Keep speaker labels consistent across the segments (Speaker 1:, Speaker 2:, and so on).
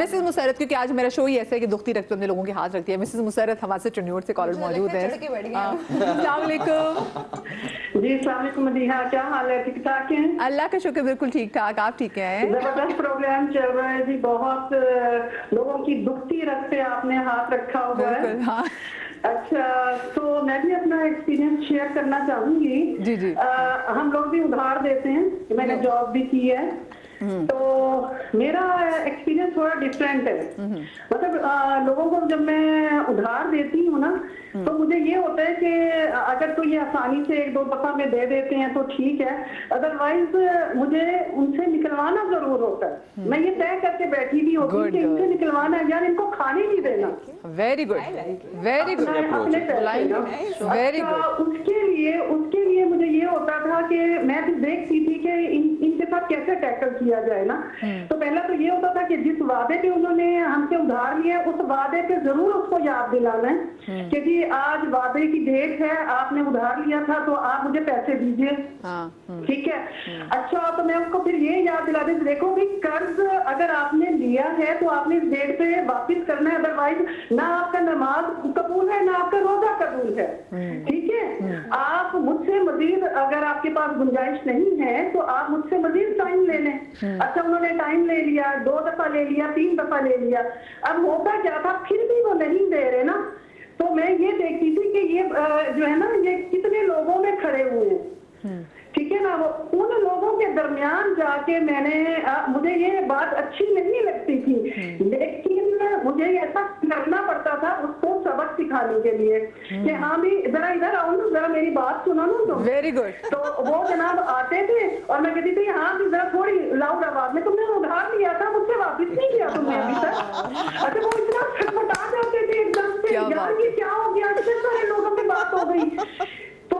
Speaker 1: Mrs Musarrat, क्योंकि आज मेरा शो ही ऐसा है कि दुखती रखते अपने लोगों के हाथ रखती है। मिसेस मुसरत हमारे से चुन्योट से कॉलर मौजूद है। अस्सलाम वालेकुम।
Speaker 2: जी अस्सलाम वालेकुम मदीहा, क्या हाल है? ठीक ठाक हैं?
Speaker 1: अल्लाह का शुक्र, बिल्कुल ठीक ठाक। आप ठीक हैं?
Speaker 2: जबरदस्त प्रोग्राम चल रहा है जी, बहुत लोगों की दुखती रख पे आपने हाथ रखा हुआ है।
Speaker 1: हाँ।
Speaker 2: अच्छा, तो मैं भी अपना एक्सपीरियंस शेयर करना चाहूंगी।
Speaker 1: जी जी।
Speaker 2: हम लोग भी उधार देते हैं, मैंने जॉब भी की है, तो मेरा एक्सपीरियंस थोड़ा डिफरेंट है। मतलब लोगों को जब मैं उधार देती हूँ ना, तो मुझे ये होता है कि अगर तो ये आसानी से एक दो दफा में दे देते हैं तो ठीक है, अदरवाइज मुझे उनसे निकलवाना जरूर होता है। मैं ये तय करके बैठी भी होती हूँ कि इनसे निकलवाना है यार, इनको खाने नहीं देना।
Speaker 1: Very good, very good, very good.
Speaker 2: उसके लिए मुझे ये होता था कि मैं भी देखती थी कि इनके साथ कैसे टैकल किया जाए ना। तो पहला तो ये होता था कि जिस वादे पे उन्होंने हमसे उधार लिया, उस वादे पे जरूर उसको याद दिलाना है कि जी आज वादे की डेट है, आपने उधार लिया था तो आप मुझे पैसे दीजिए। ठीक है। अच्छा, तो मैं उसको फिर ये याद दिला दी, देखो भी कर्ज अगर आपने लिया है तो आपने इस डेट पे वापिस करना है, अदरवाइज ना आपका नमाज कबूल है ना आपका रोजा कबूल है। ठीक है। आप मुझसे मजीद अगर आपके पास गुंजाइश नहीं है तो आप मुझसे मजीद टाइम ले लें। अच्छा, उन्होंने टाइम ले लिया, 2 दफा ले लिया, 3 दफा ले लिया। अब होता क्या था, फिर भी वो नहीं दे रहे ना, तो मैं ये देखती थी कि ये जो है ना, ये कितने लोगों में खड़े हुए हैं। ठीक है ना, वो उन लोगों के दरमियान जाके मुझे ये बात अच्छी नहीं लगती थी, लेकिन मुझे ऐसा करना पड़ता था उसको सबक सिखाने के लिए कि हाँ भी जरा इधर आओ ना, जरा मेरी बात सुनो ना। तो वेरी गुड। तो वो जनाब आते थे और मैं कहती थी हाँ भी जरा थोड़ी लाउड आवाज में, तुमने उधार लिया था मुझसे वापिस नहीं किया तुमने अभी तक। अच्छा, वो इतना छटपटा जाते थे एकदम से, यार ये क्या हो गया, इतने सारे लोगों की बात हो गई। तो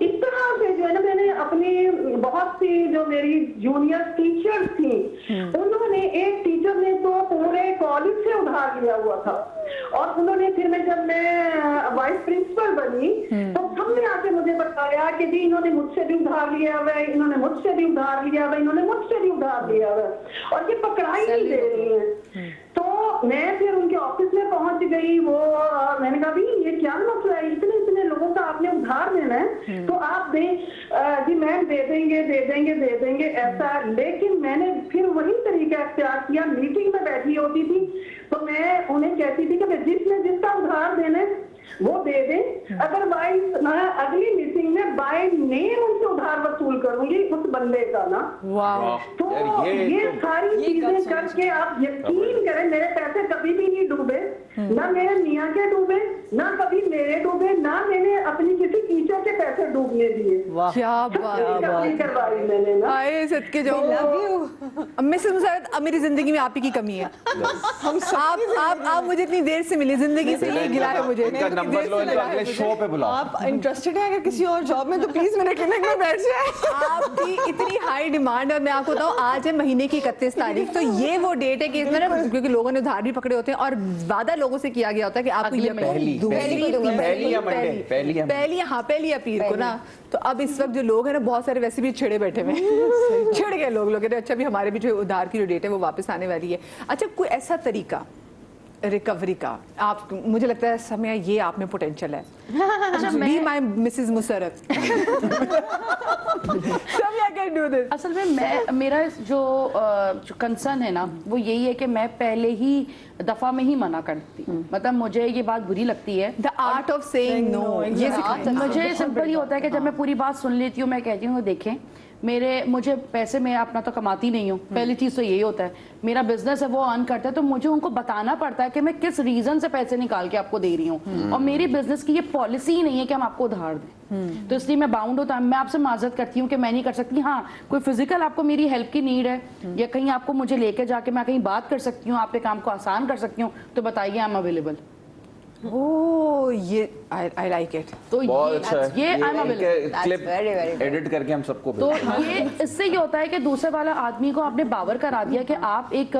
Speaker 2: इस तरह से जो है ना, मैंने अपनी बहुत सी जो मेरी जूनियर टीचर्स थी, उन्होंने, एक टीचर ने तो पूरे कॉलेज से उधार लिया हुआ था, और उन्होंने फिर जब मैं वाइस प्रिंसिपल बनी तो सबने आके मुझे बताया कि जी इन्होंने मुझसे भी उधार लिया हुआ है, इन्होंने मुझसे भी उधार लिया हुआ है, इन्होंने मुझसे भी उधार लिया हुआ है, और ये पकड़ाई नहीं दे रही है। तो मैं फिर उनके ऑफिस में पहुंच गई, वो मैंने कहा भी ये क्या मसला है, इतने इतने लोगों का आपने उधार देना है तो आप दें। जी मैम दे देंगे दे देंगे दे देंगे ऐसा। लेकिन मैंने फिर वही तरीका इख्तियार किया, मीटिंग में बैठी होती थी तो मैं उन्हें कहती थी कि जिसने जिसका उधार देना है वो दे दे, अदरवाइज मैं अगली मीटिंग में बाय नेम उनसे उधार वसूल करूंगी उस बंदे का ना। तो ये सारी चीजें करके आप यकीन करें मेरे पैसे कभी भी नहीं डूबे, ना मेरे मियाँ के डूबे, ना कभी मेरे डूबे, ना मैंने अपनी किसी टीचर के पैसे डूबने दिए।
Speaker 1: क्या बात
Speaker 2: करवाई मैंने ना।
Speaker 1: आए सदके जाओ। मिसेस मुसरत, अब मेरी जिंदगी में आप ही की कमी है। आप मुझे इतनी देर से मिली, जिंदगी से ये गिला है मुझे।
Speaker 3: नंबर लो, अगले शो पे बुलाओ।
Speaker 4: आप इंटरेस्टेड है अगर किसी और जॉब में तो प्लीज मेरे क्लिनिक में बैठ जाए।
Speaker 1: आपकी इतनी हाई डिमांड है। मैं आपको बताऊं, आज है महीने की 31 तारीख, तो ये वो डेट है कि इसमें ना, क्योंकि लोगों ने उधार भी पकड़े होते हैं और वादा लोगों से किया गया होता है कि आपको ये पहली अपील को ना। तो अब इस वक्त जो लोग हैं ना, बहुत सारे वैसे भी छिड़े बैठे हुए हैं। छिड़ गए लोग अच्छा भी हमारे भी जो उधार की जो डेट है वो वापस आने वाली है। अच्छा, कोई ऐसा तरीका रिकवरी का आप, मुझे लगता है समय ये आप में पोटेंशियल है। Be my missus Musarrat.
Speaker 5: असल में मेरा जो कंसर्न है ना वो यही है कि मैं पहले ही दफा में ही मना करती हूँ। मतलब मुझे ये बात बुरी लगती है,
Speaker 1: the art of saying no. ये
Speaker 5: मुझे सिंपल ही होता है कि जब मैं पूरी बात सुन लेती हूँ, मैं कहती हूँ देखें मुझे पैसे, मैं अपना तो कमाती नहीं हूँ, पहली चीज तो यही होता है। मेरा बिजनेस है वो अर्न करता है, तो मुझे उनको बताना पड़ता है कि मैं किस रीजन से पैसे निकाल के आपको दे रही हूँ, और मेरी बिजनेस की ये पॉलिसी ही नहीं है कि हम आपको उधार दें। तो इसलिए मैं बाउंड होता, मैं आपसे माजरत करती हूँ कि मैं नहीं कर सकती। हाँ, कोई फिजिकल आपको मेरी हेल्प की नीड है या कहीं आपको मुझे लेके जाके मैं कहीं बात कर सकती हूँ, आपके काम को आसान कर सकती हूँ, तो बताइए, आई एम अवेलेबल।
Speaker 1: ओह ये आई लाइक इट।
Speaker 5: तो
Speaker 3: बहुत अच्छा है।
Speaker 5: ये I'm available.
Speaker 3: Clip
Speaker 4: very, very good.
Speaker 3: Edit करके हम सबको
Speaker 5: तो
Speaker 3: भेजेंगे।
Speaker 5: ये इससे ये होता है कि दूसरे वाला आदमी को आपने बावर करा दिया कि आप एक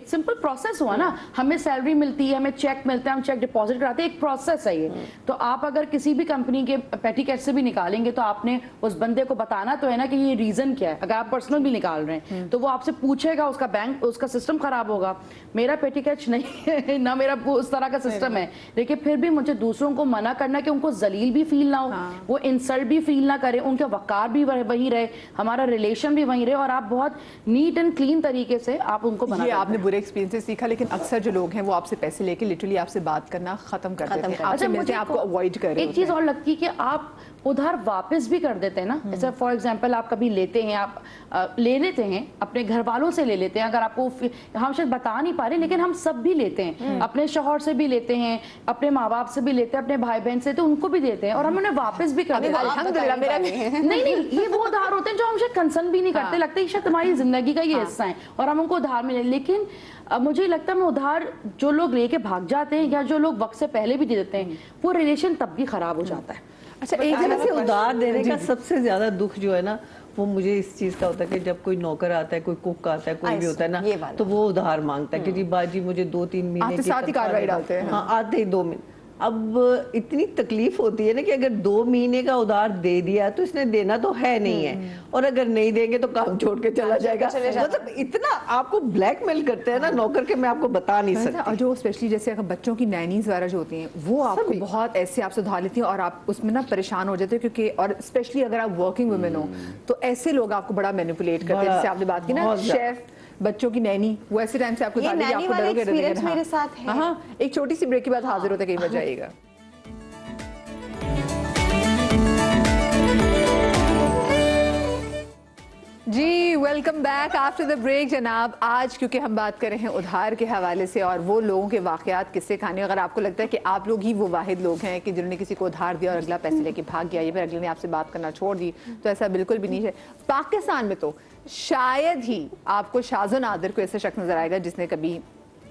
Speaker 5: सिंपल प्रोसेस हुआ ना, हमें सैलरी मिलती है, हमें चेक मिलता है, हम चेक डिपॉजिट कराते हैं, एक प्रोसेस है ये। तो आप अगर किसी भी कंपनी के पेटी कैश से भी निकालेंगे तो आपने उस बंदे को बताना तो है ना कि ये रीजन क्या है। अगर आप पर्सनल भी निकाल रहे हैं तो वो आपसे पूछेगा, उसका बैंक उसका सिस्टम खराब होगा। मेरा पेटी कैश नहीं है ना, मेरा उस तरह का सिस्टम है, लेकिन फिर भी मुझे दूसरों को मना करना कि उनको जलील भी फील ना हो, वो इंसल्ट भी फील ना करें, उनका वकार भी वही रहे, हमारा रिलेशन भी वही रहे और आप बहुत नीट एंड क्लीन तरीके से आप उनको मना
Speaker 1: ये
Speaker 5: करते
Speaker 1: आपने
Speaker 5: हैं।
Speaker 1: बुरे एक्सपीरियंस से सीखा, लेकिन अक्सर जो लोग हैं वो आपसे पैसे लेके लिटरली आपसे बात करना खत्म कर देते हैं, आपसे मिलते हैं, आपको अवॉइड कर रहे
Speaker 5: एक चीज और लगती है कि आप उधार वापस भी कर देते हैं ना। जैसे फॉर एग्जांपल आप कभी लेते हैं, आप ले लेते हैं अपने घर वालों से ले लेते हैं, अगर आपको हम शायद बता नहीं पा रहे लेकिन हम सब भी लेते हैं, अपने शौहर से भी लेते हैं, अपने माँ बाप से भी लेते हैं, अपने भाई बहन से, तो उनको भी देते हैं और हम उन्हें वापस भी कर देते हैं।
Speaker 1: अल्हम्दुलिल्लाह मेरा
Speaker 5: नहीं, ये वो उधार होते हैं जो हम शायद कंसर्न भी नहीं करते, लगता है शायद तुम्हारी जिंदगी का ये हिस्सा है और हम उनको उधार मिले। लेकिन मुझे लगता है मैं उधार जो लोग लेके भाग जाते हैं या जो लोग वक्त से पहले भी दे देते हैं, वो रिलेशन तब भी खराब हो जाता है।
Speaker 1: अच्छा एक
Speaker 4: एक
Speaker 1: जगह
Speaker 4: से उधार देने का सबसे ज्यादा दुख जो है ना, वो मुझे इस चीज का होता है कि जब कोई नौकर आता है, कोई कुक आता है, कोई भी होता है ना, तो वो उधार मांगता है कि जी बाजी मुझे 2-3 महीने
Speaker 1: आते
Speaker 4: की
Speaker 1: साथ ही
Speaker 4: तनख्वाह
Speaker 1: कार्रवाई
Speaker 4: दे दो।
Speaker 1: डालते हैं।
Speaker 4: हाँ, आते ही 2 महीने। अब इतनी तकलीफ होती है ना कि अगर 2 महीने का उधार दे दिया तो इसने देना तो है नहीं है, और अगर नहीं देंगे तो काम छोड़ के चला जाएगा। मतलब इतना आपको ब्लैकमेल करते हैं ना नौकर के, मैं आपको बता नहीं सकती।
Speaker 1: और जो स्पेशली जैसे अगर बच्चों की नैनीज वगैरह जो होती हैं वो आपको बहुत ऐसे आपसे उधार लेती हैं और आप उसमें ना परेशान हो जाते हो, क्योंकि और स्पेशली अगर आप वर्किंग वुमेन हो तो ऐसे लोग आपको बड़ा मैनिपुलेट करते हैं। जैसे आपने बात की ना
Speaker 4: बहुत ज्यादा।
Speaker 1: शेफ, बच्चों की नैनी, वो ऐसे टाइम से आपको
Speaker 6: ये
Speaker 1: उधार देगी,
Speaker 6: नैनी
Speaker 1: आपको
Speaker 6: वाला
Speaker 1: डरोगे
Speaker 6: experience मेरे साथ है।
Speaker 1: हाँ, एक छोटी सी ब्रेक के बाद हाजिर होते कहीं बच जाएगा। जी welcome back after the break जनाब। आज क्योंकि हम बात कर रहे हैं उधार के हवाले से और वो लोगों के वाकयात किस्से खाने, अगर आपको लगता है कि आप लोग ही वो वाहिद लोग हैं कि जिन्होंने किसी को उधार दिया और अगला पैसे लेके भाग गया या फिर अगले ने आपसे बात करना छोड़ दी, तो ऐसा बिल्कुल भी नहीं है। पाकिस्तान में तो शायद ही आपको शाज़ो नादिर को ऐसा शख्स नजर आएगा जिसने कभी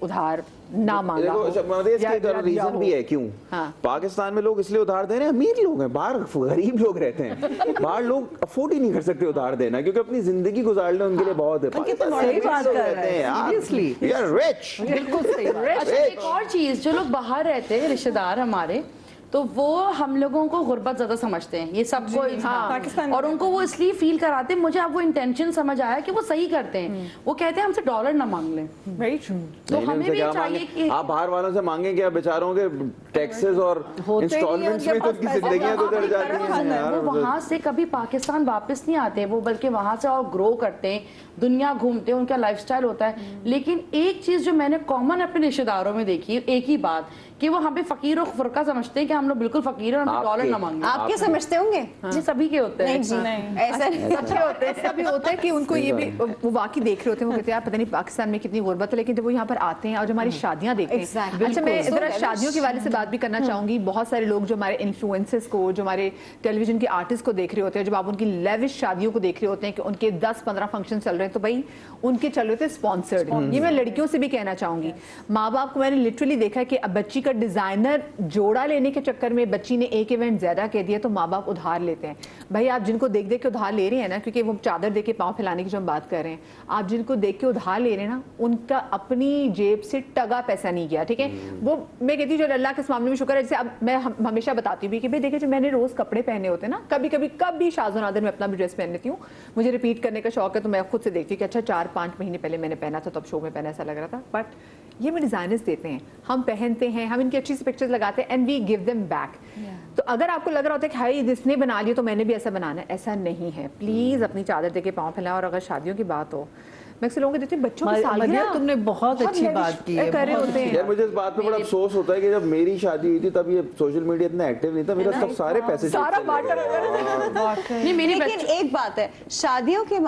Speaker 1: उधार ना मांगा हो।
Speaker 3: इसका रीजन भी है क्यों पाकिस्तान में लोग इसलिए उधार दे रहे हैं, अमीर लोग हैं, बाहर गरीब लोग रहते हैं, बाहर लोग अफोर्ड ही नहीं कर सकते उधार देना क्योंकि अपनी जिंदगी गुजारना उनके लिए बहुत है।
Speaker 4: सही बात कर रहे हैं, सीरियसली।
Speaker 3: वी आर रिच,
Speaker 4: बिल्कुल सही।
Speaker 5: अच्छा एक और चीज, जो लोग बाहर रहते हैं रिश्तेदार हमारे, तो वो हम लोगों को गुर्बत ज्यादा समझते हैं, ये सबको
Speaker 4: पाकिस्तान
Speaker 5: और उनको वो इसलिए फील कराते हैं। मुझे अब वो इंटेंशन समझ आया कि वो सही करते हैं। वो कहते हैं हमसे डॉलर ना मांग लें, तो हमें भी चाहिए कि
Speaker 3: आप बाहर वालों से मांगे क्या, बेचारों के टैक्सेस और
Speaker 4: होते ही नहीं,
Speaker 3: इंस्टॉलमेंट्स
Speaker 4: उनके
Speaker 3: में तो
Speaker 4: पास
Speaker 3: उनकी जिंदगियां गुजर जाती हैं यार।
Speaker 5: वो वहां से कभी पाकिस्तान वापस नहीं आते, वो बल्कि वहां से और ग्रो करते हैं, दुनिया घूमते हैं, उनका लाइफस्टाइल होता है। लेकिन एक चीज जो मैंने कॉमन अपने रिश्तेदारों में देखी है, एक ही बात कि वो हमें फकीर और फुरका समझते हैं कि हम लोग बिल्कुल फकीर और हमसे डॉलर ना मांगे।
Speaker 6: आपके समझते होंगे?
Speaker 5: जी सभी के होते हैं।
Speaker 6: ऐसा
Speaker 1: सबके होते हैं, ऐसा भी होता है कि उनको ये भी वो वाकई देख रहे होते हैं, वो कहते हैं यार पता नहीं पाकिस्तान में कितनी गुर्बत है, लेकिन जब वो यहाँ पर आते हैं और जो हमारी शादियां देखते हैं।
Speaker 6: Exactly.
Speaker 1: अच्छा मैं
Speaker 6: बिल्कुल।
Speaker 1: जरा शादियों के वाले से बात भी करना चाहूंगी। बहुत सारे लोग जो हमारे इन्फ्लुएंसर्स को, जो हमारे टेलीविजन के आर्टिस्ट को देख रहे होते हैं, जब आप उनकी लेविश शादियों को देख रहे होते हैं कि उनके 10-15 फंक्शन चल रहे हैं, तो भाई उनके चल रहे थे स्पॉन्सर्ड। ये मैं लड़कियों से भी कहना चाहूंगी, माँ बाप को मैंने लिटरली देखा कि अब बच्ची का डिजाइनर जोड़ा लेने के चक्कर में बच्ची ने एक इवेंट ज्यादा कह दिया तो माँ बाप उधार लेते हैं। भाई आप जिनको देख देख के उधार ले रहे हैं ना, क्योंकि वो चादर दे के पाँव फैलाने की जो हम बात कर रहे हैं, आप जिनको देख के उधार ले रहे हैं ना, उनका अपनी जेब से टगा पैसा नहीं गया, ठीक है। वो मैं कहती हूँ जो अल्लाह के इस मामले में शुक्र है। जैसे अब मैं हमेशा बताती हूँ कि भाई देखिए, जो मैंने रोज कपड़े पहने होते हैं ना, कभी शाज़ो नादिर में अपना भी ड्रेस पहन लेती हूँ, मुझे रिपीट करने का शौक है, तो मैं खुद से देखती हूँ कि अच्छा 4-5 महीने पहले मैंने पहना था, तब शो में पहना ऐसा लग रहा था, बट ये में डिजाइनर्स देते हैं, हम पहनते हैं, हम इनकी अच्छी सी पिक्चर्स लगाते हैं and we give them back. तो अगर आपको लग रहा होता है कि हाई जिसने बना लिया तो मैंने भी ऐसा बनाना है, ऐसा नहीं है। प्लीज अपनी चादर देके पाँव फैलाएं। और अगर शादियों की बात हो, मैं अक्सर लोगों को देती हूँ बच्चों की सालगिरह,
Speaker 4: तुमने बहुत अच्छी बात की है,
Speaker 1: कर रहे होते हैं।
Speaker 3: यार मुझे इस बात पे बड़ा अफसोस होता है कि जब मेरी शादी हुई थी तब ये सोशल मीडिया इतना एक्टिव नहीं था, मेरा सब सारे पैसे
Speaker 1: सारा बांटा
Speaker 5: नहीं, मेरी
Speaker 6: लेकिन एक बात है, शादियों के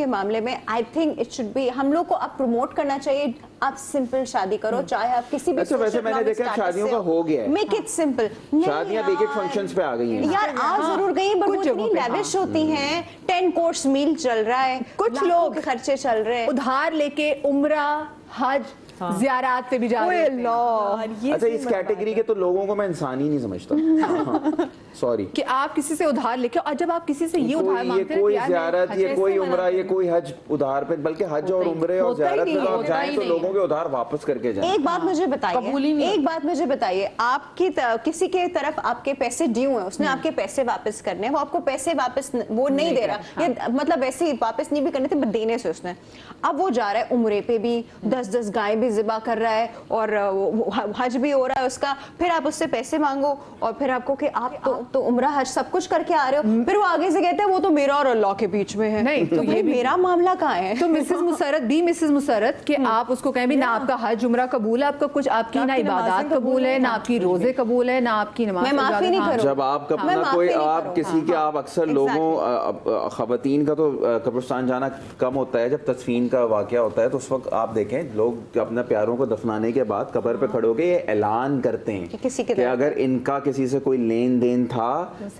Speaker 6: मामले में I think it should be, हम लोग को अब प्रमोट करना चाहिए। आप सिंपल शादी करो, चाहे आप किसी भी
Speaker 3: अच्छा, वैसे मैंने देखा शादियों का हो गया है,
Speaker 6: मेक इट सिंपल।
Speaker 3: शादियां बिग फंक्शंस पे आ गई हैं
Speaker 6: यार आ जरूर गई, बट वो इतनी लेविश होती हैं, 10 कोर्स मील चल रहा है, कुछ लोग खर्चे चल रहे हैं,
Speaker 1: उधार लेके उम्रा हज ज़ियारत पे भी जा रहे हैं
Speaker 3: अच्छा, इस कैटेगरी के तो लोगों को मैं इंसान ही नहीं समझता। सॉरी
Speaker 1: कि आप किसी से उधार लेके, और जब आप किसी से ये उधार मांगते
Speaker 3: ये
Speaker 1: हैं
Speaker 3: कोई
Speaker 1: कि यार
Speaker 3: ज़ियारत,
Speaker 1: मैं
Speaker 3: ये
Speaker 1: हज
Speaker 3: कोई
Speaker 1: पे
Speaker 3: उम्रा, ये कोई हज उधार पे, बल्कि हज और उम्रे और ज़ियारत पे तो आप जाएं तो लोगों के उधार वापस करके जाएं।
Speaker 6: एक बात मुझे
Speaker 5: कबूल ही नहीं
Speaker 6: बताइए, एक बात मुझे बताइए, आपकी किसी के तरफ आपके पैसे ड्यू हैं, उसने आपके पैसे वापस करने हैं, वो आपको पैसे वापस वो नहीं दे रहा, ये मतलब ऐसे ही वापस नहीं भी करने थे, देने से उसने, अब वो जा रहा है उम्रे पे भी 10-10 गाय भी ज़िबा कर रहा है और हज भी हो रहा है उसका, फिर आप उससे पैसे मांगो और फिर आपको कि आप तो उम्रा हज सब कुछ करके आ रहे हो, फिर वो आगे से कहते हैं वो तो मेरा और अल्लाह के बीच में है।
Speaker 1: नहीं, तो
Speaker 6: भाई
Speaker 1: ये भी
Speaker 6: मेरा मामला कहाँ है?
Speaker 1: तो मिसेस मुसरत कि आप उसको कहें भी ना आपका हज उम्रा कबूल है, आपका कुछ आपकी ना इबादत कबूल है, ना आपकी रोजे कबूल है, ना आपकी नमाज।
Speaker 6: मैं माफी नहीं करूँ।
Speaker 3: जब आप अपना कोई आप किसी के आप अक्सर लोगों खवातीन का तो कब्रिस्तान जाना कम होता है, जब तस्फीन का वाकया होता है तो उस वक्त आप देखें लोग अपने प्यारों को दफनाने के बाद कब्र पे खड़े होकर ये ऐलान करते हैं कि अगर इनका किसी से कोई लेन देन था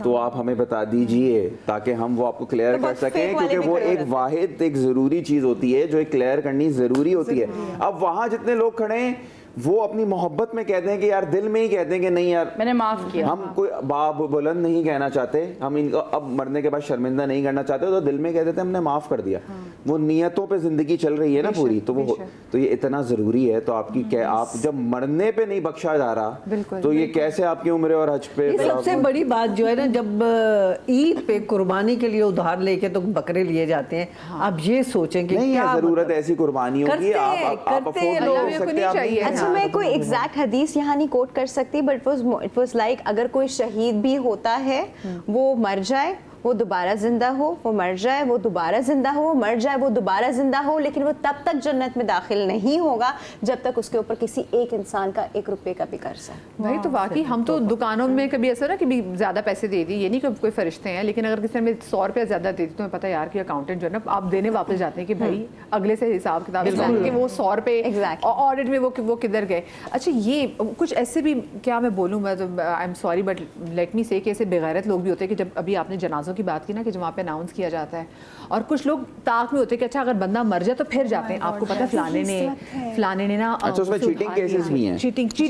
Speaker 3: तो आप हमें बता दीजिए ताकि हम वो आपको क्लियर कर सकें, क्योंकि वो एक वाहिद एक जरूरी चीज होती है जो एक क्लियर करनी जरूरी होती है। अब वहां जितने लोग खड़े हैं वो अपनी मोहब्बत में कहते हैं कि यार दिल में ही कहते हैं कि नहीं यार
Speaker 5: मैंने माफ किया,
Speaker 3: हम कोई बाब बुलंद नहीं कहना चाहते, हम इनको अब मरने के बाद शर्मिंदा नहीं करना चाहते, तो दिल में कहते थे हमने माफ कर दिया। वो नियतों पे जिंदगी चल रही है ना पूरी, तो वो तो ये इतना जरूरी है। तो आपकी क्या आप जब मरने पे नहीं बख्शा जा रहा तो ये कैसे आपकी उम्र और हज पे?
Speaker 4: सबसे बड़ी बात जो है ना, जब ईद पे कुर्बानी के लिए उधार लेके तो बकरे लिए जाते हैं, आप ये सोचें कि
Speaker 3: नहीं
Speaker 4: क्या
Speaker 3: है जरूरत
Speaker 4: मतलब?
Speaker 3: ऐसी कुर्बानियों की, आप अफोर्ड नहीं कर सकते, आप नहीं
Speaker 6: अच्छा, मैं कोई एग्जैक्ट हदीस यहाँ नहीं कोट कर सकती, बट इट वाज लाइक अगर कोई शहीद भी होता है, वो मर जाए वो दोबारा जिंदा हो, वो मर जाए वो दोबारा जिंदा हो, वो मर जाए वो दोबारा जिंदा हो, लेकिन वो तब तक जन्नत में दाखिल नहीं होगा जब तक उसके ऊपर किसी एक इंसान का 1 रुपए का भी कर्ज है।
Speaker 1: भाई तो वाकई हम तो दुकानों में कभी ऐसा ना कि भी ज्यादा पैसे दे दी, ये नहीं कि कोई फरिश्ते हैं, लेकिन अगर किसी ने 100 रुपया ज्यादा दे दी तो हमें पता है यार कि अकाउंटेंट जो है ना आप देने वापस जाते हैं कि भाई अगले से हिसाब किताब कि वो 100 रुपए ऑडिट में वो किधर गए। अच्छा, ये कुछ ऐसे भी क्या मैं बोलूँ, मैं तो I am sorry but let me से कि ऐसे बेगैरत लोग भी होते हैं कि जब अभी आपने जनाजों की बात की ना कि जब वहाँ पे अनाउंस किया जाता है और कुछ लोग ताक में होते हैं कि अच्छा अगर बंदा मर जाए तो फिर जाते हैं, आपको पता है फलाने ने ना,
Speaker 3: अच्छा उसमें चीटिंग केसेस भी हैं,
Speaker 1: चीटिंग की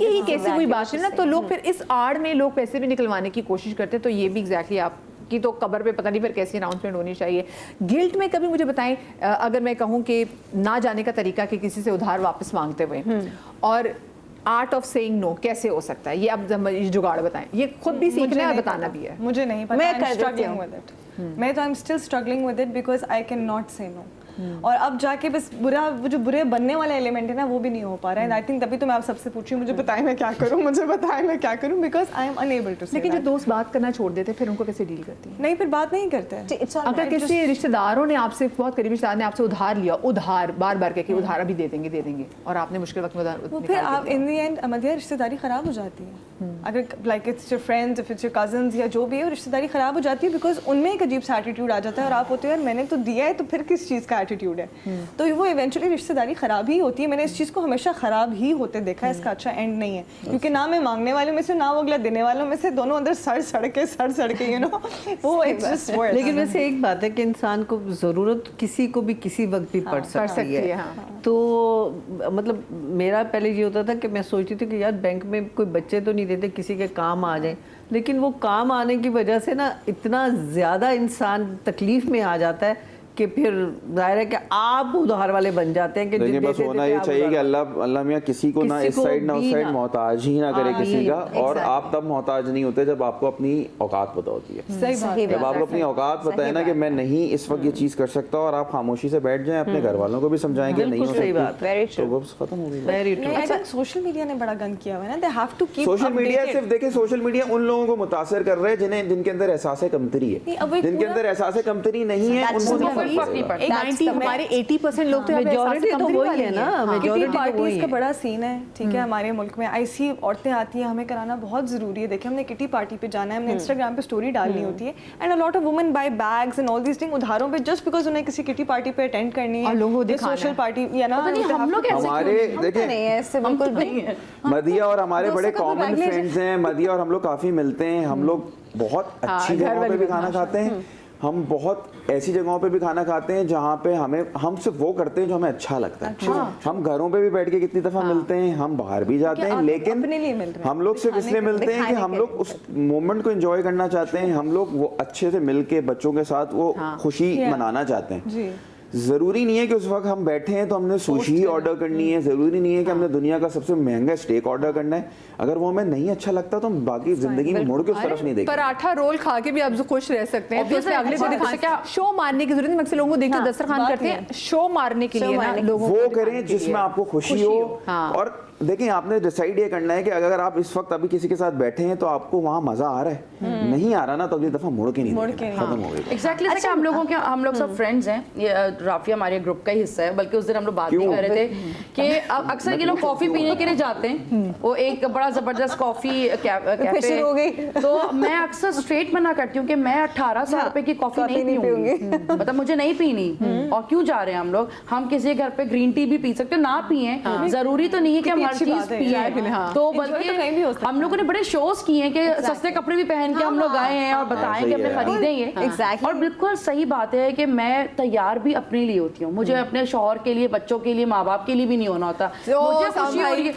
Speaker 1: ही केसेस कोई बात नहीं ना, तो लोग फिर इस आड़ में लोग पैसे भी निकलवाने की कोशिश करते हैं। तो ये भी एग्जैक्टली आप की तो कब्र पे पता नहीं फिर कैसी अनाउंसमेंट होनी चाहिए। गिल्ट में कभी मुझे बताएं, अगर मैं कहूँ कि ना जाने का तरीका कि किसी से उधार वापस मांगते हुए, और आर्ट ऑफ सेइंग नो कैसे हो सकता है, ये अब जुगाड़ बताएं। ये खुद भी सीखना है और बताना भी है।
Speaker 7: मुझे नहीं पता,
Speaker 6: मैं
Speaker 7: I'm struggling with it. मैं तो I am still struggling with it because I can not से नो। और अब जाके बस बुरा, वो जो बुरे बनने वाला एलिमेंट है ना, वो भी नहीं हो पा रहा है। आई थिंक तभी तो मैं आप सबसे पूछी मुझे बताएं मैं क्या करूं, मुझे बताएं मैं क्या करूं, because I am unable to say.
Speaker 1: लेकिन जो दोस्त बात करना छोड़ देते फिर उनको कैसे डील करती है?
Speaker 7: नहीं, फिर बात नहीं करते हैं।
Speaker 1: अगर किसी रिश्तेदारों ने आपसे, बहुत करीबी रिश्तेदार ने आपसे उधार लिया, उधार बार बार कहके उधार अभी दे देंगे और आपने मुश्किल वक्त में उधार
Speaker 7: वो फिर आप इन द एंड मध्य रिश्तेदारी खराब हो जाती है। अगर like it's your friends, if it's your cousins या जो भी है, रिश्तेदारी खराब हो जाती है बिकॉज उनमें एक अजीब सा एटीट्यूड आ जाता है और आप होते हो यार मैंने तो दिया है तो फिर किस चीज़ का एटीट्यूड है, तो वो इवेंचुअली रिश्तेदारी खराब ही होती है। मैंने इस चीज़ को हमेशा खराब ही होते देखा है, इसका अच्छा एंड नहीं है, क्योंकि ना मैं मांगने वालों में से ना वो अगला देने वालों में से, दोनों अंदर सड़ सड़के यू नो वो इट्स जस्ट वर्स।
Speaker 4: लेकिन वैसे एक बात है कि इंसान को जरूरत किसी को भी किसी वक्त भी पड़ सकती है। तो मतलब मेरा पहले ये होता था कि मैं सोचती थी कि यार बैंक में कोई बच्चे तो नहीं देते किसी के काम आ जाए, लेकिन वो काम आने की वजह से ना इतना ज़्यादा इंसान तकलीफ में आ जाता है कि फिर जाहिर है कि आप उधार वाले बन जाते हैं कि
Speaker 3: लेकिन बस होना ये चाहिए कि अल्लाह मियाँ किसी को ना इस साइड ना उस साइड मोहताज ही ना करे किसी का, और आप तब मोहताज नहीं होते जब आपको अपनी औकात पता होती है। जब आपको अपनी औकात पता है ना कि मैं नहीं इस वक्त ये चीज कर सकता, और आप खामोशी से बैठ जाएं, अपने घर वालों को भी समझाएं कि नहीं हो सकती, तो वो खत्म हो गई।
Speaker 7: आई थिंक सोशल मीडिया ने बड़ा गंद किया हुआ है ना, they have to keep
Speaker 3: social media सिर्फ देखें, सोशल मीडिया उन लोगों को मुतासर कर रहे हैं जिनके अंदर एहसास कमतरी है, जिनके अंदर एहसास कमतरी नहीं है उनको
Speaker 1: हमारे 80% लोग तो
Speaker 4: मेजॉरिटी तो वही है ना, मेजॉरिटी
Speaker 7: पार्टीज का बड़ा सीन है, ठीक है। हमारे मुल्क में ऐसी औरतें आती हैं, हमें कराना बहुत जरूरी है। देखिए हमने किटी पार्टी पे जाना है, हमने इंस्टाग्राम पे स्टोरी डालनी होती है, and a lot of women buy bags and all these thing उधारों पे, जस्ट बिकॉज उन्हें किसी किटी पार्टी पे अटेंड करनी है, सोशल पार्टी या ना।
Speaker 5: हम लोग
Speaker 3: हमारे देखें मदिया और हमारे बड़े कॉमन फ्रेंड्स हैं, मदिया और हम लोग काफी मिलते हैं, हम लोग बहुत अच्छी जगहों पे भी खाना खाते हैं, हम बहुत ऐसी जगहों पे भी खाना खाते हैं जहाँ पे हम सिर्फ वो करते हैं जो हमें अच्छा लगता है। हम घरों पे भी बैठ के कितनी दफा मिलते हैं, हम बाहर भी जाते हैं, लेकिन
Speaker 7: अपने लिए मिल रहे हैं।
Speaker 3: हम लोग सिर्फ इसलिए मिलते हैं कि हम लोग उस मोमेंट को एंजॉय करना चाहते हैं, हम लोग वो अच्छे से मिल के बच्चों के साथ वो खुशी मनाना चाहते हैं। जरूरी नहीं है कि उस वक्त हम बैठे हैं तो हमने सुशी ही ऑर्डर करनी है, जरूरी नहीं है कि हमने दुनिया का सबसे महंगा स्टेक ऑर्डर करना है। अगर वो हमें नहीं अच्छा लगता तो हम बाकी जिंदगी में मुड़ के उस तरफ नहीं देखेंगे।
Speaker 1: पराठा रोल खा के भी आप खुश रह सकते हैं, फिर अगले को दिखाने क्या शो मारने की जरूरत नहीं। अक्सर लोगों को देखते दस्तरखान करते हैं शो मारने के लिए ना, लोगों
Speaker 3: वो करें जिसमें आपको खुशी हो। और देखिए आपने डिसाइड ये करना है कि अगर आप इस वक्त अभी किसी के साथ बैठे हैं तो आपको वहाँ मजा आ रहा है, नहीं आ रहा ना तो अगली दफा मुड़ के नहीं खत्म हो गया।
Speaker 5: एग्जैक्टली अच्छा, हम लोग सब फ्रेंड्स हैं, ये राफिया हमारे ग्रुप का ही हिस्सा है, बल्कि उस दिन हम लोग बात भी कर रहे थे कि अक्सर ये लोग कॉफी पीने के लिए जाते हैं, वो एक बड़ा जबरदस्त कॉफी कैफे हो गई, तो मैं अक्सर स्ट्रेट मना करती हूँ कि मैं 1800 रुपए की कॉफी नहीं पीऊंगी, मतलब मुझे नहीं पीनी। और क्यों जा रहे हैं हम किसी घर पे ग्रीन टी भी पी सकते हो, ना पिए, जरूरी तो नहीं है कि हम हर चीज पिए। तो बल्कि हम लोगों ने बड़े शोज किए हैं कि सस्ते कपड़े भी पहन के हम लोग आए हैं और बताएं कि हमने खरीदे हैं। और बिल्कुल सही बात है कि मैं तैयार भी अपने लिए होती हूँ, मुझे अपने शौहर के लिए, बच्चों के लिए, माँ बाप के लिए भी नहीं होना होता। मुझे खुशी हो रही है।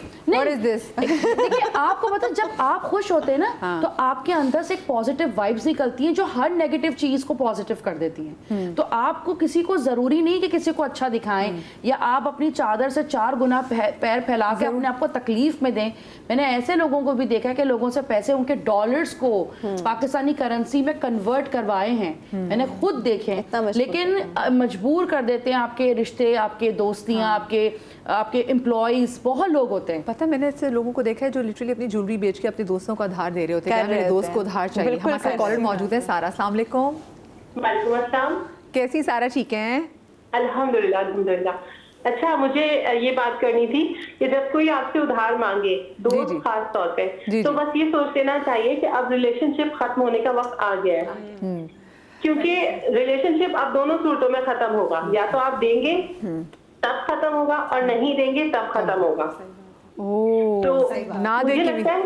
Speaker 5: देखिए आपको पता है, जब आप खुश होते हैं ना तो आपके अंदर से एक पॉजिटिव वाइब्स निकलती हैं जो हर नेगेटिव चीज को पॉजिटिव कर देती हैं। तो आपको किसी को जरूरी नहीं कि किसी को अच्छा दिखाएं या आप अपनी चादर से 4 गुना पैर फैला के अपने आपको तकलीफ में दें। मैंने ऐसे लोगों को भी देखा है कि लोगों से पैसे उनके डॉलर्स को पाकिस्तानी करेंसी में कन्वर्ट करवाए हैं, मैंने खुद देखे हैं। लेकिन मजबूर कर देते हैं आपके रिश्ते, आपके दोस्तियां, आपके एम्प्लॉइज, बहुत लोग होते हैं।
Speaker 1: पता है मैंने ऐसे लोगों को देखा है जो लिटरली अपनी ज्वेलरी बेच के अपने दोस्तों को उधार दे रहे होते हैं, मेरे दोस्त को उधार चाहिए। हमारे साथ कॉलर मौजूद है सारा। अस्सलाम वालेकुम।
Speaker 8: वालेकुम अस्सलाम।
Speaker 1: कैसी सारा? ठीक है
Speaker 8: अल्हम्दुलिल्लाह अल्हम्दुलिल्लाह। अच्छा, मुझे ये बात करनी थी कि जब कोई आपसे उधार मांगे, दोस्त खास तौर पे, तो बस ये सोच लेना चाहिए कि अब रिलेशनशिप खत्म होने का वक्त आ गया है, क्योंकि रिलेशनशिप अब दोनों सूरतों में खत्म होगा। या तो आप देंगे तब खत्म होगा और नहीं देंगे तब खत्म होगा। तो ना मुझे लगता है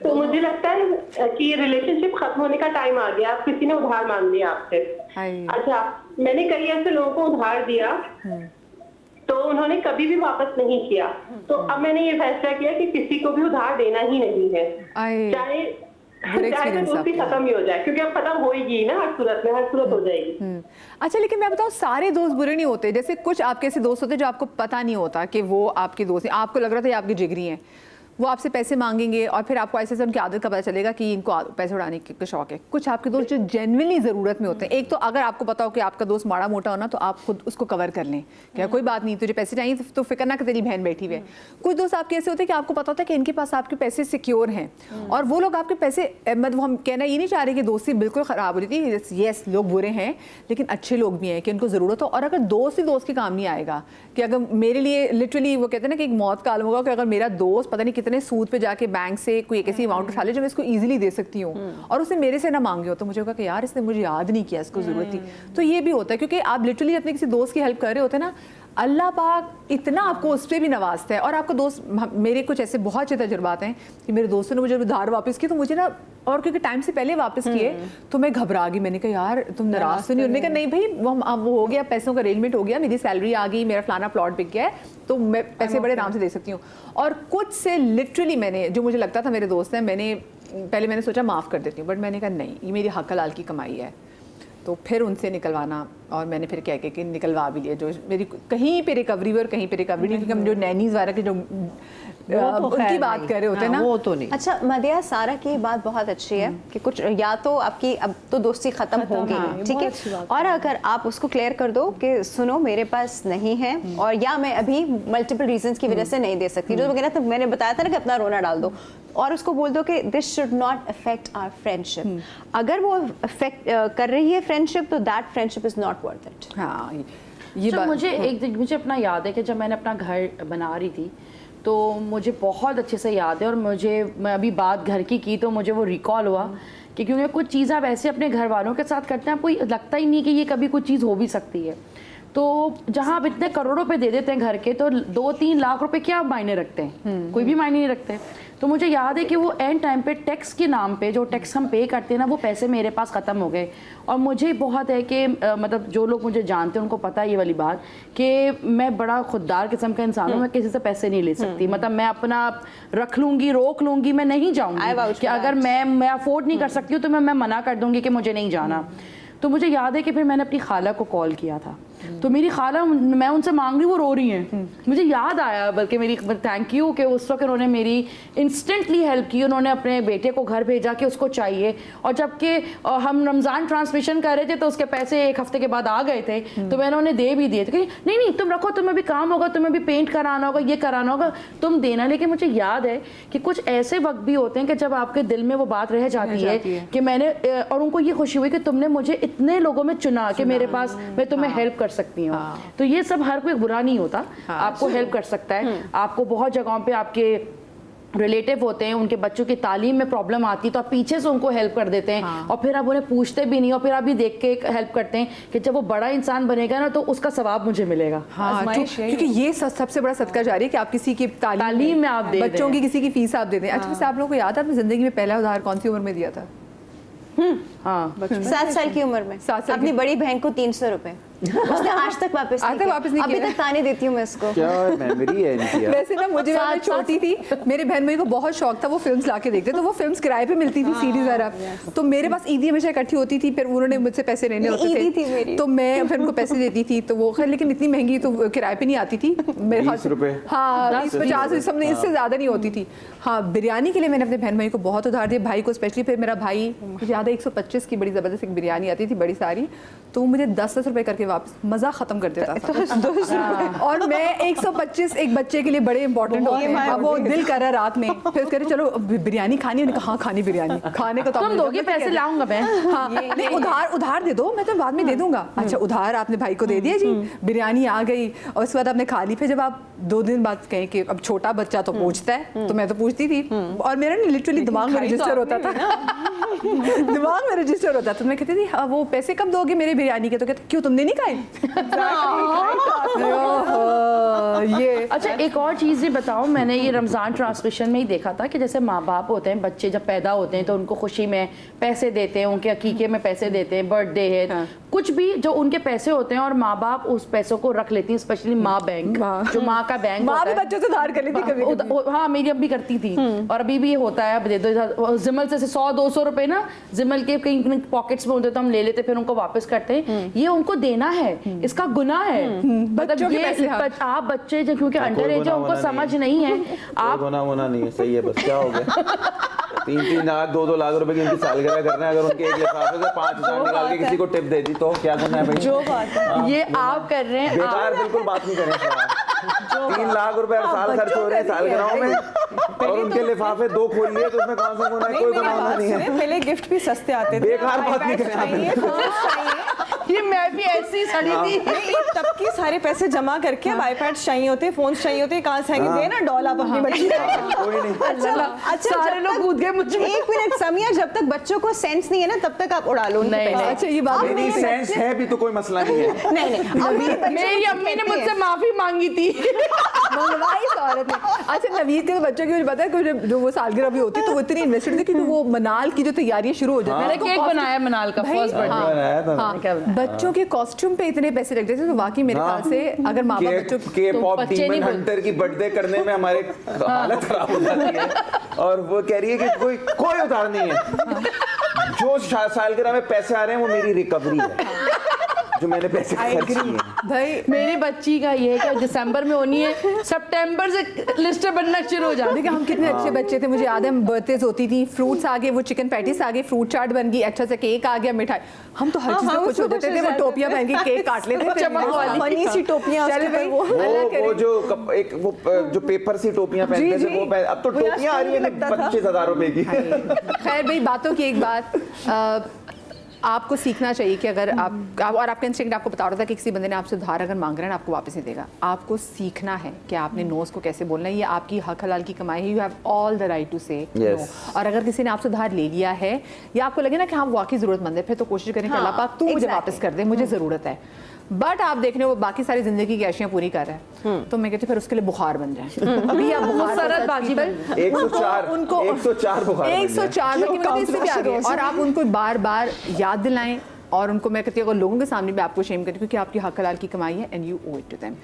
Speaker 8: तो मुझे लगता है कि रिलेशनशिप खत्म होने का टाइम आ गया। अब किसी ने उधार मांग लिया आपसे, अच्छा, मैंने कई ऐसे लोगों को उधार दिया तो उन्होंने कभी भी वापस नहीं किया। तो अब मैंने ये फैसला किया कि किसी को भी उधार देना ही नहीं है, चाहे दोस्ती खत्म ही हो जाए, क्योंकि अब खत्म होगी ना, हर सूरत हो जाएगी।
Speaker 1: अच्छा, लेकिन मैं बताऊं सारे दोस्त बुरे नहीं होते। जैसे कुछ आपके ऐसे दोस्त होते हैं जो आपको पता नहीं होता कि वो आपके दोस्त हैं, आपको लग रहा था ये आपकी जिगरी हैं, वो आपसे पैसे मांगेंगे और फिर आपको ऐसे उनकी आदत का पता चलेगा कि इनको पैसे उड़ाने का शौक है। कुछ आपके दोस्त जो जेन्युइनली ज़रूरत में होते हैं, एक तो अगर आपको पता हो कि आपका दोस्त माड़ा मोटा होना तो आप खुद उसको कवर कर लें, क्या कोई बात नहीं, तुझे पैसे चाहिए तो फिक्र ना कि तेरी बहन बैठी हुई है। कुछ दोस्त आपके ऐसे होते हैं कि आपको पता होता है कि इनके पास आपके पैसे सिक्योर हैं और वो लोग आपके पैसे, मतलब हम कहना ये नहीं चाह रहे कि दोस्ती बिल्कुल ख़राब हो रही थी। येस, लोग बुरे हैं लेकिन अच्छे लोग भी हैं कि उनको ज़रूरत हो। और अगर दोस्त ही दोस्त के काम नहीं आएगा, कि अगर मेरे लिए लिटरली वो कहते हैं ना कि एक मौत का आलम होगा कि अगर मेरा दोस्त पता नहीं कितने सूद पे जाके बैंक से कोई एक ऐसी अमाउंट उठा ले जो मैं इसको इजीली दे सकती हूँ और उसने मेरे से ना मांगे हो, तो मुझे होगा कि यार इसने मुझे याद नहीं किया, इसको जरूरत थी। तो ये भी होता है क्योंकि आप लिटरली अपने किसी दोस्त की हेल्प कर रहे होते हैं ना, अल्लाह पाक इतना आपको उस पर भी नवाजता है। और आपको दोस्त, मेरे कुछ ऐसे बहुत अच्छे तजर्बात हैं कि मेरे दोस्तों ने मुझे उधार वापस किए तो मुझे ना, और क्योंकि टाइम से पहले वापस किए तो मैं घबरा गई। मैंने कहा यार तुम नाराज तो नहीं? उन्होंने कहा नहीं भाई, वो हो गया, पैसों का अरेंजमेंट हो गया, मेरी सैलरी आ गई, मेरा फलाना प्लॉट बिक गया है तो मैं पैसे बड़े आराम से दे सकती हूँ। और कुछ से लिटरली मैंने, जो मुझे लगता था मेरे दोस्त हैं, मैंने सोचा माफ़ कर देती हूँ, बट मैंने कहा नहीं, ये मेरी हक हलाल की कमाई है। तो फिर उनसे निकलवाना, और मैंने फिर कह के निकलवा भी लिया, जो मेरी कहीं पे रिकवरी और कहीं पे रिकवरी नहीं, क्योंकि हम जो नैनीज वाला के जो उनकी बात कर रहे होते हैं ना,
Speaker 4: वो तो नहीं।
Speaker 6: अच्छा मदिया, सारा की बात बहुत अच्छी है कि कुछ या तो आपकी अब तो दोस्ती खत्म हो गई, ठीक है, और अगर आप उसको क्लियर कर दो कि सुनो मेरे पास नहीं है और या मैं अभी मल्टीपल रीजंस की वजह से नहीं दे सकती, जो वगैरह, तो मैंने बताया था ना कि अपना रोना डाल दो और उसको बोल दो कि this should not affect our friendship. अगर वो अफेक्ट कर रही है फ्रेंडशिप तो that friendship is not worth it.
Speaker 1: हाँ, ये
Speaker 5: बात मुझे अपना याद है कि जब मैंने अपना घर बना रही थी तो मुझे बहुत अच्छे से याद है, और मैं अभी बात घर की तो मुझे वो रिकॉल हुआ कि क्योंकि कुछ चीज़ आप ऐसे अपने घर वालों के साथ करते हैं, आपको लगता ही नहीं कि ये कभी कुछ चीज़ हो भी सकती है। तो जहाँ आप इतने करोड़ों पे दे देते हैं घर के, तो 2-3 लाख रुपए क्या मायने रखते हैं? कोई भी मायने नहीं रखते। तो मुझे याद है कि वो एंड टाइम पे टैक्स के नाम पे जो टैक्स हम पे करते हैं ना, वो पैसे मेरे पास ख़त्म हो गए। और मुझे बहुत है कि मतलब जो लोग मुझे जानते हैं उनको पता है ये वाली बात कि मैं बड़ा खुददार किस्म का इंसान हूँ, मैं किसी से पैसे नहीं ले सकती। मतलब मैं अपना रख लूँगी, रोक लूँगी, मैं नहीं जाऊँगी कि अगर मैं अफोर्ड नहीं कर सकती हूँ तो मैं मना कर दूँगी कि मुझे नहीं जाना। तो मुझे याद है कि फिर मैंने अपनी खाला को कॉल किया था, तो मेरी खाला, मैं उनसे मांग रही, वो रो रही हैं। मुझे याद आया बल्कि मेरी थैंक यू कि उस वक्त उन्होंने मेरी इंस्टेंटली हेल्प की। उन्होंने अपने बेटे को घर भेजा कि उसको चाहिए, और जबकि हम रमज़ान ट्रांसमिशन कर रहे थे तो उसके पैसे 1 हफ्ते के बाद आ गए थे, तो मैंने उन्हें दे भी दिए थे कि नहीं नहीं तुम रखो, तुम्हें भी काम होगा, तुम्हें भी पेंट कराना होगा, ये कराना होगा, तुम देना। लेकिन मुझे याद है कि कुछ ऐसे वक्त भी होते हैं कि जब आपके दिल में वो बात रह जाती है कि मैंने, और उनको ये खुशी हुई कि तुमने मुझे इतने लोगों में चुना कि मेरे पास मैं तुम्हें हेल्प कर सकती हूँ। तो ये सब हर कोई बुरा नहीं होता, आपको हेल्प कर सकता है। आपको बहुत जगहों पे आपके रिलेटिव होते हैं, उनके बच्चों की तालीम में प्रॉब्लम आती है तो आप पीछे से उनको हेल्प कर देते हैं। और फिर आप उन्हें पूछते भी नहीं, और फिर आप भी देख के हेल्प करते हैं कि जब वो बड़ा इंसान बनेगा ना तो उसका सवाब मुझे मिलेगा।
Speaker 1: क्योंकि ये सबसे बड़ा सदका जारी है कि आप किसी की
Speaker 5: तालीम में आप दे
Speaker 1: बच्चों की किसी की फीस आप दे दें। अच्छा, वैसे आप लोगों को याद है आपने जिंदगी में पहला उधार कौन सी उम्र में दिया था?
Speaker 6: 7 साल की उम्र में।
Speaker 1: 7 साल
Speaker 6: अपनी बड़ी बहन को 300 रुपए उसने आज तक वापस नहीं किया। अभी तक ताने देती हूँ मैं इसको।
Speaker 3: क्या मेमोरी है इनकी।
Speaker 1: वैसे ना मुझे, मैं छोटी थी, मेरे बहन भाई को बहुत शौक था, वो फिल्म्स लाके देखते, तो वो फिल्म्स किराए पे मिलती थी सीरीज वगैरह, तो मेरे पास ईदी हमेशा इकट्ठी होती थी, फिर उन्होंने मुझसे पैसे लेने होते थे तो मैं फिर उनको पैसे देती थी, तो वो खैर लेकिन इतनी महंगी तो किराए पे नहीं आती थी मेरे ख्याल से।
Speaker 3: 20 रुपए,
Speaker 1: हाँ 20-50 सबने, इससे ज्यादा नहीं होती थी। हाँ, बिरयानी के लिए मैंने अपने बहन भाई को बहुत उधार दिया, भाई को स्पेशली। फिर मेरा भाई, मुझे याद है 125 की बड़ी जबरदस्त एक बिरयानी आती थी बड़ी सारी, तो मुझे 10-10 रुपए करके वापस मजा खत्म कर देता था। और मैं 125 एक बच्चे के लिए बड़े इंपॉर्टेंट होते हैं। अब वो दिल कर रहा रात में, फिर कह रहे चलो बिरयानी खानी, उन्होंने कहा हाँ खानी बिरयानी, खाने को तो
Speaker 5: तुम दोगे पैसे लाऊंगा मैं।
Speaker 1: हाँ नहीं, उधार दे दो, मैं तो बाद में दे दूंगा। अच्छा, उधार आपने भाई को दे दिया जी, बिरयानी आ गई, और उसके बाद आपने खा ली। फिर जब आप 2 दिन बाद कहें कि अब छोटा बच्चा तो पूछता है, तो मैं तो पूछती थी, और मेरा लिटरली दिमाग में रजिस्टर होता था, दिमाग में रजिस्टर होता था। तो मैं कहती थी वो पैसे कब दोगे मेरे बिरयानी के? तो कहते क्यों तुमने नहीं खाए? ये
Speaker 5: अच्छा, एक और चीज़ ये बताओ, मैंने ये रमज़ान ट्रांसमिशन में ही देखा था कि जैसे माँ बाप होते हैं, बच्चे जब पैदा होते हैं तो उनको खुशी में पैसे देते हैं, उनके अकीके में पैसे देते हैं, बर्थडे है, कुछ भी जो उनके पैसे होते हैं, और माँ बाप उस पैसों को रख लेती हैं, स्पेशली माँ बैंक, जो माँ का बैंक
Speaker 1: माँ भी बच्चों से उधार कर लेती कभी।
Speaker 5: हाँ, मेरी अब भी करती थी, और अभी भी ये होता है। अब दे दो जिमल से 100-200 रुपए ना जिमल के कहीं पॉकेट्स में होते तो हम ले लेते, फिर उनको वापस करते हैं। ये उनको देना है, इसका गुनाह है। मतलब ये आप बच्चे क्योंकि अंडर एज है, उनको समझ नहीं है। आप
Speaker 3: गुनाह नहीं है, सही है, बस क्या हो गया। 3-3 लाख 2-2 लाख रुपए की उनकी सालगिरह करना है, अगर उनके एक लिफाफे से 5,000 निकाल के किसी को टिप दे दी तो क्या गुनाह है भाई?
Speaker 7: जो बात है
Speaker 5: ये आप कर रहे हैं,
Speaker 3: बेकार बिल्कुल बात नहीं करें। 3 लाख रुपए हर साल खर्च हो रहे हैं सालगिरहों में, और उनके लिफाफे 2 खोल लिए, तो उसमें कौन सा गुनाह है? कोई गुनाह नहीं है।
Speaker 7: पहले गिफ्ट भी सस्ते आते थे।
Speaker 3: बेकार बात नहीं करें।
Speaker 5: ये मैं भी ऐसी सड़ी थी।
Speaker 7: तब की सारे पैसे जमा करके आईपैड चाहिए होते, फोन चाहिए होते, कहाँ से आएंगे? दे ना डॉल आप अपनी बच्ची को।
Speaker 3: कोई नहीं।
Speaker 7: अच्छा,
Speaker 5: सारे लोग कूद गए मुझ में।
Speaker 6: 1 मिनट समिया, जब तक बच्चों को सेंस नहीं है ना तब तक आप उड़ा लो उनके पैसे।
Speaker 1: अच्छा, ये बात
Speaker 3: नहीं, सेंस है भी तो कोई मसला नहीं है।
Speaker 6: नहीं,
Speaker 5: मेरी अम्मी ने मुझसे माफी मांगी थी,
Speaker 1: मंगवाई इस औरत ने। अच्छा, नवीद के तो बच्चों की मुझे पता है जो वो सालगिरह भी होती तो वो इतनी इन्वेस्टेड थी कि वो मनाल की जो तैयारियां शुरू हो जाती।
Speaker 5: मैंने केक बनाया मनाल का फर्स्ट बर्थडे।
Speaker 1: बच्चों के कॉस्ट्यूम पे इतने पैसे लग जाते तो वाकई मेरे ख्याल से अगर माँ बाप बच्चों
Speaker 3: के पॉप डीमन हंटर की बर्थडे करने में हमारे हालत खराब हो जाती है, और वो कह रही है कि कोई उधार नहीं है, जो सालगिरह में पैसे आ रहे हैं वो मेरी रिकवरी है, जो मैंने पैसे खर्च किए।
Speaker 1: भाई
Speaker 5: मेरी बच्ची का ये है कि दिसंबर में होनी है, सितंबर से लिस्टें बनना शुरू हो जाती है।
Speaker 1: हम कितने अच्छे बच्चे थे, मुझे याद है बर्थडेज होती थी, फ्रूट्स आ गए, वो चिकन पैटीज आ गए, फ्रूट चाट बन गई, अच्छा सा केक आ गया, मिठाई, हम तो हर चीज में खुश हो जाते थे। वो टोपियां पहन के केक काट लेते थे,
Speaker 7: चमक वाली फनी सी टोपियां,
Speaker 1: चल भाई
Speaker 3: वो जो पेपर सी टोपियां पहनते थे, वो अब तो टोपियां आ रही है 25,000 रुपए की।
Speaker 1: खैर भाई, बातों की एक बात, आपको सीखना चाहिए कि अगर आप और आपका इंस्टिंक्ट आपको बता रहा था कि किसी बंदे ने आपसे उधार अगर मांग रहा है ना, आपको वापस नहीं देगा, आपको सीखना है कि आपने नोस को कैसे बोलना है। ये आपकी हक हलाल की कमाई है, you have all the right to say no. और अगर किसी ने आपसे उधार ले लिया है या आपको लगे ना कि हाँ वाकई जरूरतमंद है, फिर तो कोशिश करें कि अल्लाह पाक तू मुझे वापस कर दे, मुझे ज़रूरत है। बट आप देख रहे हो वो बाकी सारी जिंदगी की ऐशियां पूरी कर रहे हैं, तो मैं कहती हूँ फिर उसके लिए बुखार बन जाए। अभी आप बुखार
Speaker 5: सरल बाजी बन
Speaker 3: 104 बुखार बन जाए।
Speaker 1: 104 इससे भी आगे, और आप उनको बार बार याद दिलाएं, और उनको मैं कहती हूँ अगर लोगों के सामने भी आपको शेम करती हूँ कि आपकी हक हलाल की कमाई है and you owe it to them.